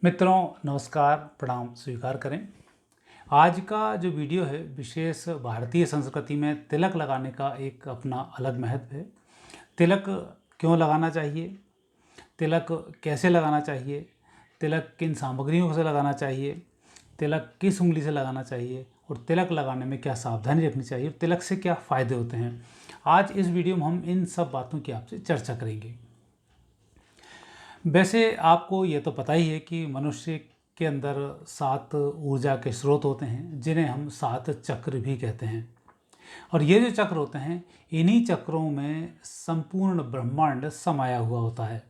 मित्रों नमस्कार, प्रणाम स्वीकार करें। आज का जो वीडियो है विशेष भारतीय संस्कृति में तिलक लगाने का एक अपना अलग महत्व है। तिलक क्यों लगाना चाहिए, तिलक कैसे लगाना चाहिए, तिलक किन सामग्रियों से लगाना चाहिए, तिलक किस उंगली से लगाना चाहिए और तिलक लगाने में क्या सावधानी रखनी चाहिए और तिलक से क्या फ़ायदे होते हैं। आज इस वीडियो में हम इन सब बातों की आपसे चर्चा करेंगे। वैसे आपको ये तो पता ही है कि मनुष्य के अंदर 7 ऊर्जा के स्रोत होते हैं जिन्हें हम 7 चक्र भी कहते हैं। और ये जो चक्र होते हैं इन्हीं चक्रों में संपूर्ण ब्रह्मांड समाया हुआ होता है।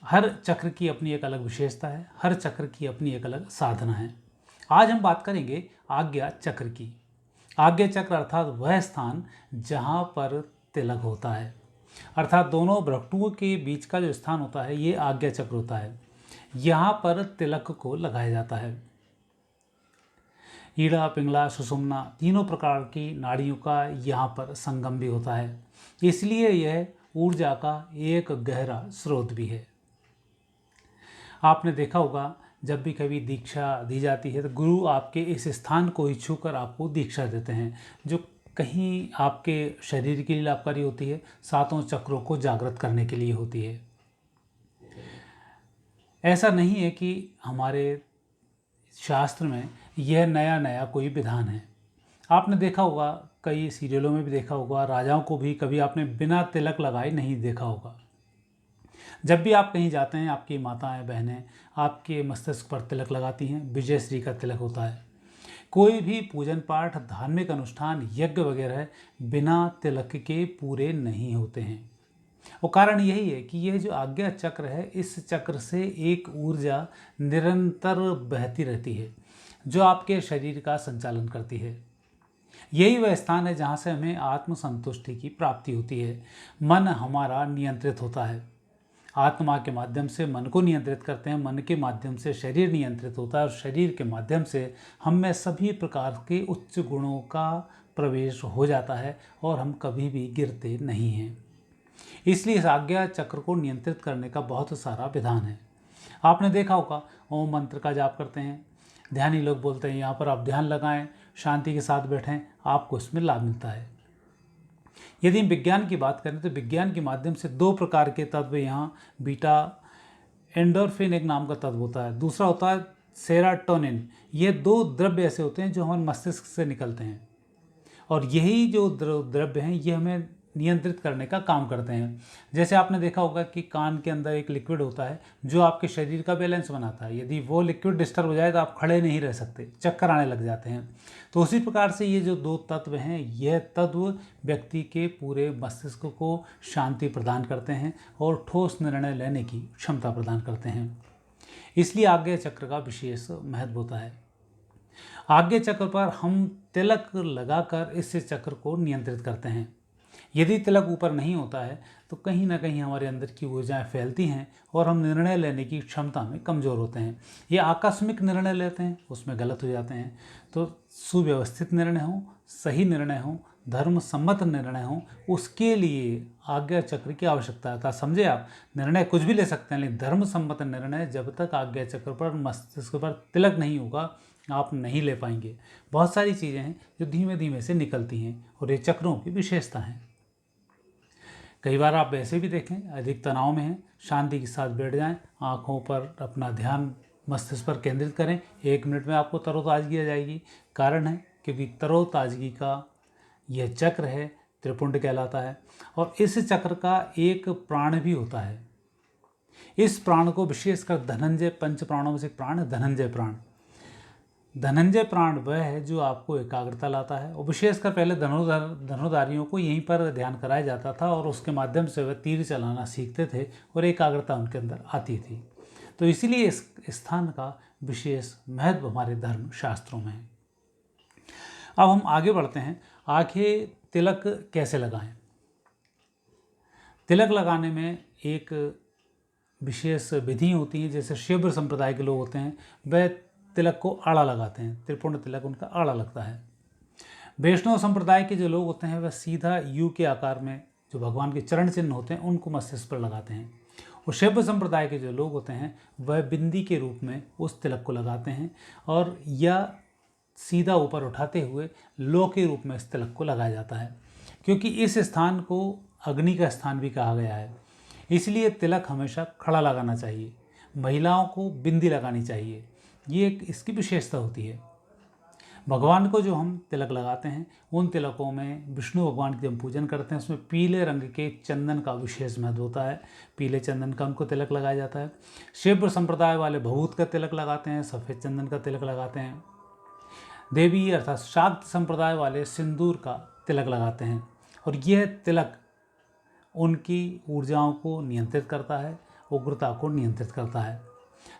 हर चक्र की अपनी एक अलग विशेषता है, हर चक्र की अपनी एक अलग साधना है। आज हम बात करेंगे आज्ञा चक्र की। आज्ञा चक्र अर्थात वह स्थान जहाँ पर तिलक होता है, अर्थात दोनों भ्रकुटुओं के बीच का जो स्थान होता है ये आज्ञा चक्र होता है। यहाँ पर तिलक को लगाया जाता है। ईड़ा, पिंगला, सुषुम्ना तीनों प्रकार की नाड़ियों का यहाँ पर संगम भी होता है, इसलिए यह ऊर्जा का एक गहरा स्रोत भी है। आपने देखा होगा जब भी कभी दीक्षा दी जाती है तो गुरु आपके इस स्थान को ही छूकर आपको दीक्षा देते हैं, जो कहीं आपके शरीर के लिए लाभकारी होती है, सातों चक्रों को जागृत करने के लिए होती है। ऐसा नहीं है कि हमारे शास्त्र में यह नया नया कोई विधान है। आपने देखा होगा, कई सीरियलों में भी देखा होगा, राजाओं को भी कभी आपने बिना तिलक लगाए नहीं देखा होगा। जब भी आप कहीं जाते हैं आपकी माताएं बहनें आपके मस्तिष्क पर तिलक लगाती हैं, विजयश्री का तिलक होता है। कोई भी पूजन पाठ, धार्मिक अनुष्ठान, यज्ञ वगैरह बिना तिलक के पूरे नहीं होते हैं। वो कारण यही है कि यह जो आज्ञा चक्र है इस चक्र से एक ऊर्जा निरंतर बहती रहती है जो आपके शरीर का संचालन करती है। यही वह स्थान है जहाँ से हमें आत्मसंतुष्टि की प्राप्ति होती है। मन हमारा नियंत्रित होता है। आत्मा के माध्यम से मन को नियंत्रित करते हैं, मन के माध्यम से शरीर नियंत्रित होता है और शरीर के माध्यम से हम में सभी प्रकार के उच्च गुणों का प्रवेश हो जाता है और हम कभी भी गिरते नहीं हैं। इसलिए इस आज्ञा चक्र को नियंत्रित करने का बहुत सारा विधान है। आपने देखा होगा ओम मंत्र का जाप करते हैं, ध्यानी लोग बोलते हैं यहाँ पर आप ध्यान लगाएं, शांति के साथ बैठें, आपको इसमें लाभ मिलता है। यदि हम विज्ञान की बात करें तो विज्ञान के माध्यम से 2 प्रकार के तत्व यहाँ बीटा एंडोर्फिन एक नाम का तत्व होता है, दूसरा होता है सेरोटोनिन। ये 2 द्रव्य ऐसे होते हैं जो हमारे मस्तिष्क से निकलते हैं और यही जो द्रव्य हैं ये हमें नियंत्रित करने का काम करते हैं। जैसे आपने देखा होगा कि कान के अंदर एक लिक्विड होता है जो आपके शरीर का बैलेंस बनाता है। यदि वो लिक्विड डिस्टर्ब हो जाए तो आप खड़े नहीं रह सकते, चक्कर आने लग जाते हैं। तो उसी प्रकार से ये जो 2 तत्व हैं यह तत्व व्यक्ति के पूरे मस्तिष्क को शांति प्रदान करते हैं और ठोस निर्णय लेने की क्षमता प्रदान करते हैं। इसलिए आज्ञा चक्र का विशेष महत्व होता है। आज्ञा चक्र पर हम तिलक लगाकर इस चक्र को नियंत्रित करते हैं। यदि तिलक ऊपर नहीं होता है तो कहीं ना कहीं हमारे अंदर की ऊर्जाएं फैलती हैं और हम निर्णय लेने की क्षमता में कमज़ोर होते हैं। ये आकस्मिक निर्णय लेते हैं, उसमें गलत हो जाते हैं। तो सुव्यवस्थित निर्णय हो, सही निर्णय हो, धर्म सम्मत निर्णय हो, उसके लिए आज्ञा चक्र की आवश्यकता है। समझे आप, निर्णय कुछ भी ले सकते हैं लेकिन धर्म सम्मत निर्णय जब तक आज्ञा चक्र पर मस्तिष्क पर तिलक नहीं होगा आप नहीं ले पाएंगे। बहुत सारी चीज़ें हैं जो धीमे धीमे से निकलती हैं और ये चक्रों की विशेषता है। कई बार आप वैसे भी देखें अधिक तनाव में हैं, शांति के साथ बैठ जाएं, आँखों पर अपना ध्यान मस्तिष्क पर केंद्रित करें, 1 मिनट में आपको तरोताजगी आ जाएगी। कारण है क्योंकि तरोताजगी का यह चक्र है, त्रिपुंड कहलाता है और इस चक्र का एक प्राण भी होता है। इस प्राण को विशेषकर धनंजय, 5 प्राणों में से एक प्राण है धनंजय प्राण। धनंजय प्राण वह है जो आपको एकाग्रता लाता है और विशेषकर पहले धनुर्धारियों को यहीं पर ध्यान कराया जाता था और उसके माध्यम से वह तीर चलाना सीखते थे और एकाग्रता उनके अंदर आती थी। तो इसीलिए इस स्थान का विशेष महत्व हमारे धर्म शास्त्रों में है। अब हम आगे बढ़ते हैं, आखिर तिलक कैसे लगाएं। तिलक लगाने में एक विशेष विधि होती है। जैसे शिव संप्रदाय के लोग होते हैं वह तिलक को आड़ा लगाते हैं, त्रिपुंड तिलक उनका आड़ा लगता है। वैष्णव संप्रदाय के जो लोग होते हैं वह सीधा यू के आकार में जो भगवान के चरण चिन्ह होते हैं उनको मस्तिष्क पर लगाते हैं। और शैव संप्रदाय के जो लोग होते हैं वह बिंदी के रूप में उस तिलक को लगाते हैं, और या सीधा ऊपर उठाते हुए लो के रूप में इस तिलक को लगाया जाता है, क्योंकि इस स्थान को अग्नि का स्थान भी कहा गया है। इसलिए तिलक हमेशा खड़ा लगाना चाहिए। महिलाओं को बिंदी लगानी चाहिए, ये एक इसकी विशेषता होती है। भगवान को जो हम तिलक लगाते हैं उन तिलकों में विष्णु भगवान की हम पूजन करते हैं, उसमें पीले रंग के चंदन का विशेष महत्व होता है। पीले चंदन का उनको तिलक लगाया जाता है। शिव संप्रदाय वाले भभूत का तिलक लगाते हैं, सफ़ेद चंदन का तिलक लगाते हैं। देवी अर्थात शाक्त संप्रदाय वाले सिंदूर का तिलक लगाते हैं, और यह तिलक उनकी ऊर्जाओं को नियंत्रित करता है, उग्रता को नियंत्रित करता है।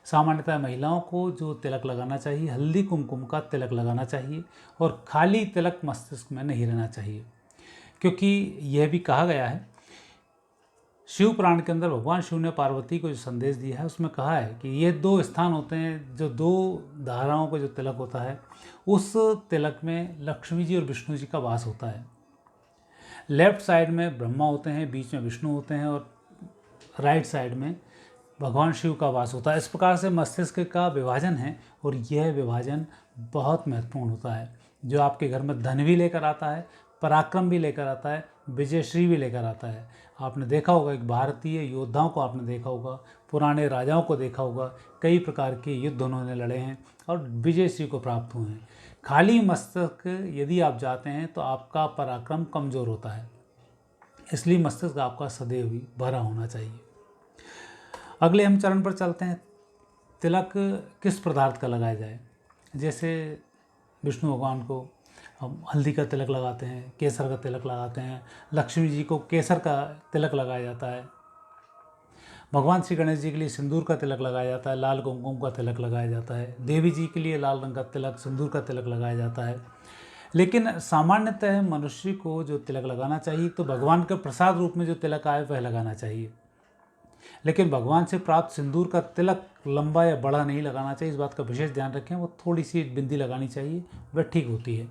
सामान्यतः महिलाओं को जो तिलक लगाना चाहिए, हल्दी कुमकुम का तिलक लगाना चाहिए, और खाली तिलक मस्तिष्क में नहीं रहना चाहिए, क्योंकि यह भी कहा गया है, शिव पुराण के अंदर भगवान शिव ने पार्वती को जो संदेश दिया है उसमें कहा है कि ये 2 स्थान होते हैं, जो 2 धाराओं का जो तिलक होता है उस तिलक में लक्ष्मी जी और विष्णु जी का वास होता है। लेफ्ट साइड में ब्रह्मा होते हैं, बीच में विष्णु होते हैं, और राइट साइड में भगवान शिव का वास होता है। इस प्रकार से मस्तिष्क का विभाजन है, और यह विभाजन बहुत महत्वपूर्ण होता है, जो आपके घर में धन भी लेकर आता है, पराक्रम भी लेकर आता है, विजयश्री भी लेकर आता है। आपने देखा होगा एक भारतीय योद्धाओं को आपने देखा होगा, पुराने राजाओं को देखा होगा, कई प्रकार के युद्ध उन्होंने लड़े हैं और विजयश्री को प्राप्त हुए हैं। खाली मस्तिष्क यदि आप जाते हैं तो आपका पराक्रम कमज़ोर होता है, इसलिए मस्तिष्क आपका सदैव ही भरा होना चाहिए। अगले हम चरण पर चलते हैं, तिलक किस पदार्थ का लगाया जाए। जैसे विष्णु भगवान को हम हल्दी का तिलक लगाते हैं, केसर का तिलक लगाते हैं, लक्ष्मी जी को केसर का तिलक लगाया जाता है, भगवान श्री गणेश जी के लिए सिंदूर का तिलक लगाया जाता है, लाल कुमकुम का तिलक लगाया जाता है, देवी जी के लिए लाल रंग का तिलक, सिंदूर का तिलक लगाया जाता है। लेकिन सामान्यतः मनुष्य को जो तिलक लगाना चाहिए तो भगवान के प्रसाद रूप में जो तिलक आए वह लगाना चाहिए, लेकिन भगवान से प्राप्त सिंदूर का तिलक लंबा या बड़ा नहीं लगाना चाहिए। इस बात का विशेष ध्यान रखें, वो थोड़ी सी बिंदी लगानी चाहिए, वह ठीक होती है।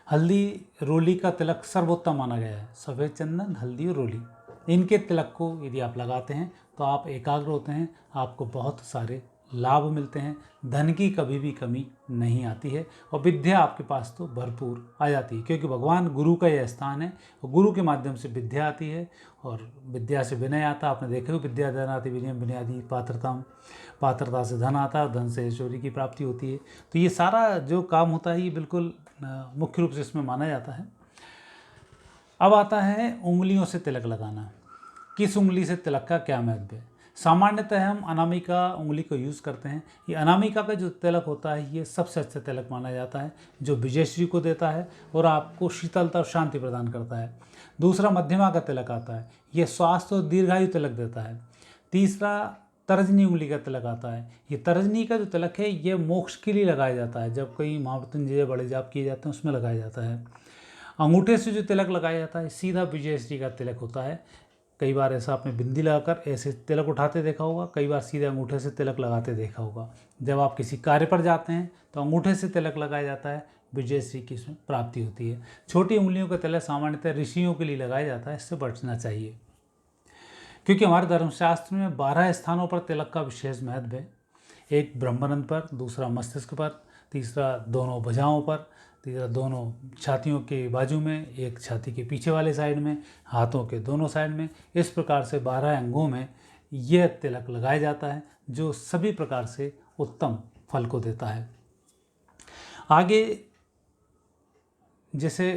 हल्दी रोली का तिलक सर्वोत्तम माना गया है। सफ़ेद चंदन, हल्दी और रोली, इनके तिलक को यदि आप लगाते हैं तो आप एकाग्र होते हैं, आपको बहुत सारे लाभ मिलते हैं, धन की कभी भी कमी नहीं आती है, और विद्या आपके पास तो भरपूर आ जाती है, क्योंकि भगवान गुरु का यह स्थान है, और गुरु के माध्यम से विद्या आती है, और विद्या से विनय आता। आपने देखे हो, विद्या धन आती विनयम विनयादि पात्रताम, पात्रता से धन आता है, धन से ऐश्वर्य की प्राप्ति होती है। तो ये सारा जो काम होता है ये बिल्कुल मुख्य रूप से इसमें माना जाता है। अब आता है उंगलियों से तिलक लगाना। किस उंगली से तिलक का क्या महत्व है। सामान्यतः हम अनामिका उंगली को यूज़ करते हैं। ये अनामिका का जो तिलक होता है ये सबसे अच्छा तिलक माना जाता है, जो विजयश्री को देता है और आपको शीतलता और शांति प्रदान करता है। दूसरा मध्यमा का तिलक आता है, ये स्वास्थ्य और दीर्घायु तिलक देता है। तीसरा तर्जनी उंगली का तिलक आता है। ये तर्जनी का जो तिलक है ये मोक्ष के लिए लगाया जाता है, जब कई महामृत्युंजय बड़े जाप किए जाते हैं उसमें लगाया जाता है। अंगूठे से जो तिलक लगाया जाता है सीधा विजयश्री का तिलक होता है। कई बार ऐसा आपने बिंदी लगाकर ऐसे तिलक उठाते देखा होगा, कई बार सीधे अंगूठे से तिलक लगाते देखा होगा। जब आप किसी कार्य पर जाते हैं तो अंगूठे से तिलक लगाया जाता है, विजयश्री की इसमें प्राप्ति होती है। छोटी उंगलियों का तिलक सामान्यतः ऋषियों के लिए लगाया जाता है, इससे बचना चाहिए, क्योंकि हमारे धर्मशास्त्र में 12 स्थानों पर तिलक का विशेष महत्व है। एक ब्रह्मरंध्र पर, दूसरा मस्तिष्क पर, तीसरा दोनों भुजाओं पर, तीसरा दोनों छातियों के बाजू में, एक छाती के पीछे वाले साइड में, हाथों के दोनों साइड में। इस प्रकार से 12 अंगों में यह तिलक लगाया जाता है, जो सभी प्रकार से उत्तम फल को देता है। आगे जैसे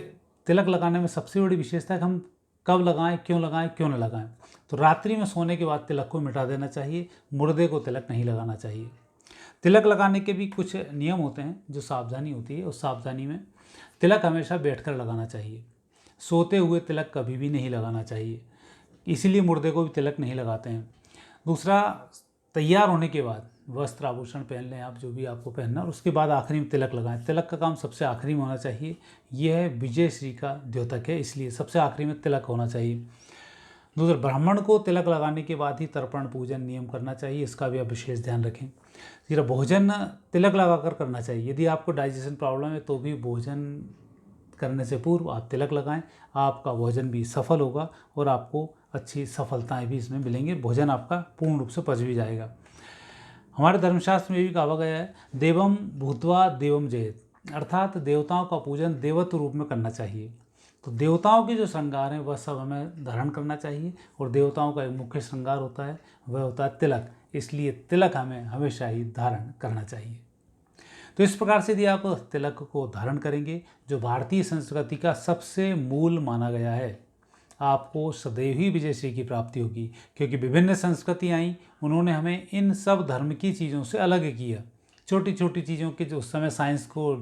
तिलक लगाने में सबसे बड़ी विशेषता है कि हम कब लगाएं, क्यों न लगाएं। तो रात्रि में सोने के बाद तिलक को मिटा देना चाहिए, मुर्दे को तिलक नहीं लगाना चाहिए। तिलक लगाने के भी कुछ नियम होते हैं, जो सावधानी होती है। उस सावधानी में तिलक हमेशा बैठकर लगाना चाहिए, सोते हुए तिलक कभी भी नहीं लगाना चाहिए, इसीलिए मुर्दे को भी तिलक नहीं लगाते हैं। दूसरा, तैयार होने के बाद वस्त्र आभूषण पहन लें आप, जो भी आपको पहनना, और उसके बाद आखिरी में तिलक लगाएं। तिलक का काम सबसे आखिरी में होना चाहिए। यह विजयश्री का द्योतक है, इसलिए सबसे आखिरी में तिलक होना चाहिए। दूसरा, ब्राह्मण को तिलक लगाने के बाद ही तर्पण पूजन नियम करना चाहिए, इसका भी आप विशेष ध्यान रखें। तीसरा, भोजन तिलक लगाकर करना चाहिए। यदि आपको डाइजेशन प्रॉब्लम है तो भी भोजन करने से पूर्व आप तिलक लगाएं, आपका भोजन भी सफल होगा और आपको अच्छी सफलताएं भी इसमें मिलेंगी, भोजन आपका पूर्ण रूप से पच भी जाएगा। हमारे धर्मशास्त्र में भी कहा गया है, देवम भूत्वा देवम जयेत, अर्थात देवताओं का पूजन देवत्व रूप में करना चाहिए। तो देवताओं के जो श्रृंगार हैं वह सब हमें धारण करना चाहिए, और देवताओं का एक मुख्य श्रृंगार होता है, वह होता है तिलक। इसलिए तिलक हमें हमेशा ही धारण करना चाहिए। तो इस प्रकार से यदि आप तिलक को धारण करेंगे, जो भारतीय संस्कृति का सबसे मूल माना गया है, आपको सदैव ही विजय श्री की प्राप्ति होगी। क्योंकि विभिन्न संस्कृतियाँ आई, उन्होंने हमें इन सब धर्म की चीज़ों से अलग किया। छोटी छोटी चीज़ों के, जो उस समय साइंस को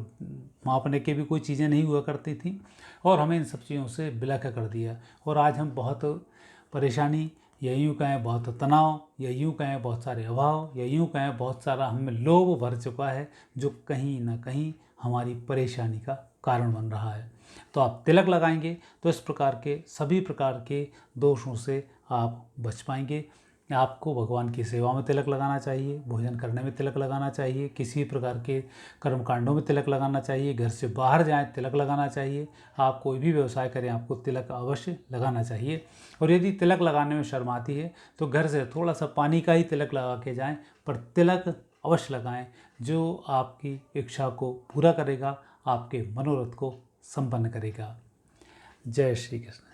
मापने के भी कोई चीज़ें नहीं हुआ करती थी, और हमें इन सब चीज़ों से विलक कर दिया। और आज हम बहुत परेशानी, या यूँ कहें बहुत तनाव, या यूँ कहें बहुत सारे अभाव, या यूँ कहें बहुत सारा हमें लोभ भर चुका है, जो कहीं ना कहीं हमारी परेशानी का कारण बन रहा है। तो आप तिलक लगाएंगे तो इस प्रकार के सभी प्रकार के दोषों से आप बच पाएंगे। आपको भगवान की सेवा में तिलक लगाना चाहिए, भोजन करने में तिलक लगाना चाहिए, किसी प्रकार के कर्मकांडों में तिलक लगाना चाहिए, घर से बाहर जाएं तिलक लगाना चाहिए, आप कोई भी व्यवसाय करें आपको तिलक अवश्य लगाना चाहिए। और यदि तिलक लगाने में शर्म आती है तो घर से थोड़ा सा पानी का ही तिलक लगा के जाएं, पर तिलक अवश्य लगाएं, जो आपकी इच्छा को पूरा करेगा, आपके मनोरथ को संपन्न करेगा। जय श्री कृष्ण।